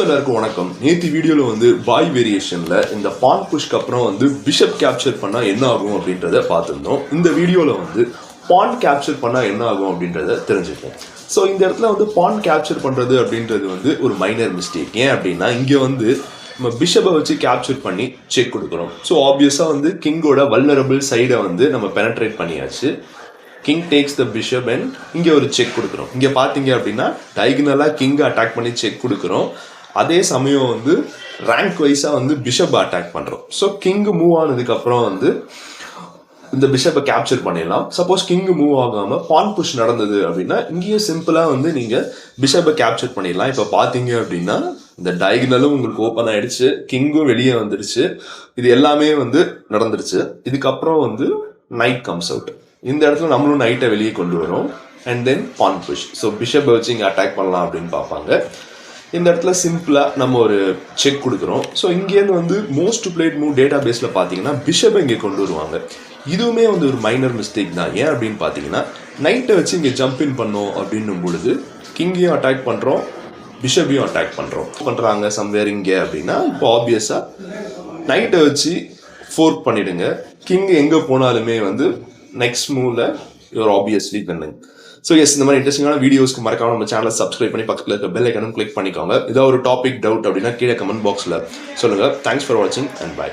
எல்லாருக்கும் வணக்கம். நேற்று வீடியோவில் வந்து பாய் வேரியேஷனில் இந்த பான் புஷ்க்கு அப்புறம் வந்து பிஷப் கேப்சர் பண்ணால் என்ன ஆகும் அப்படின்றத பார்த்துருந்தோம். இந்த வீடியோவில் வந்து பான் கேப்சர் பண்ணால் என்ன ஆகும் அப்படின்றத தெரிஞ்சுக்கோம். ஸோ இந்த இடத்துல வந்து பான் கேப்சர் பண்ணுறது அப்படின்றது வந்து ஒரு மைனர் மிஸ்டேக். ஏன் அப்படின்னா இங்கே வந்து நம்ம பிஷப்பை வச்சு கேப்சர் பண்ணி செக் கொடுக்குறோம். ஸோ ஆப்வியஸாக வந்து கிங்கோட வல்னரபிள் சைடை வந்து நம்ம பெனட்ரேட் பண்ணியாச்சு. King takes the bishop and இங்கே ஒரு செக் கொடுக்குறோம். இங்கே பார்த்தீங்க அப்படின்னா டைகனலாக கிங்கை அட்டாக் பண்ணி செக் கொடுக்குறோம். அதே சமயம் வந்து ரேங்க் வைஸாக வந்து பிஷப்பை அட்டாக் பண்ணுறோம். ஸோ கிங்கு மூவ் ஆனதுக்கப்புறம் வந்து இந்த பிஷப்பை கேப்சர் பண்ணிடலாம். சப்போஸ் கிங்கு மூவ் ஆகாமல் பான் புஷ் நடந்தது அப்படின்னா இங்கேயும் சிம்பிளாக வந்து நீங்கள் பிஷப்பை கேப்சர் பண்ணிடலாம். இப்போ பார்த்தீங்க அப்படின்னா இந்த டயகனலும் உங்களுக்கு ஓப்பன் ஆகிடுச்சு, கிங்கும் வெளியே வந்துடுச்சு, இது எல்லாமே வந்து நடந்துருச்சு. இதுக்கப்புறம் வந்து நைட் கம்ஸ் அவுட். இந்த இடத்துல நம்மளும் நைட்டை வெளியே கொண்டு வரோம் and then pawn push. So பிஷப்பை வச்சு இங்கே அட்டாக் பண்ணலாம் அப்படின்னு பார்ப்பாங்க. இந்த இடத்துல சிம்பிளாக நம்ம ஒரு செக் கொடுக்குறோம். ஸோ இங்கேருந்து வந்து மோஸ்ட் பிளேட் மூவ் டேட்டா பேஸில் பார்த்தீங்கன்னா பிஷப்பை இங்கே கொண்டு வருவாங்க. இதுவுமே வந்து ஒரு மைனர் மிஸ்டேக் தான். ஏன் அப்படின்னு பார்த்தீங்கன்னா நைட்டை வச்சு இங்கே ஜம்ப் இன் பண்ணோம் அப்படின்னும் பொழுது கிங்கையும் அட்டாக் பண்ணுறோம், பிஷப்பையும் அட்டாக் பண்ணுறாங்க சம்வேர் இங்கே அப்படின்னா இப்போ ஆப்வியஸாக நைட்டை வச்சு ஃபோர்க் பண்ணிவிடுங்க. கிங் எங்கே போனாலுமே வந்து நெக்ஸ்ட் மூவ்ல you're obviously winning. So yes, இந்த மாதிரி இன்ட்ரெஸ்டிங்கான வீடியோஸ்க்கு மறக்காம நம்ம சேனலை சப்ஸ்கிரைப் பண்ணி பக்கத்தில் இருக்க பெல் ஐக்கனும் கிளிக் பண்ணிக்கோங்க. ஏதாவது ஒரு டாபிக் டவுட் அப்படின்னா கீழே கமெண்ட் பாக்ஸில் சொல்லுங்கள். தேங்க்ஸ் ஃபார் வாட்சிங் அண்ட் பை.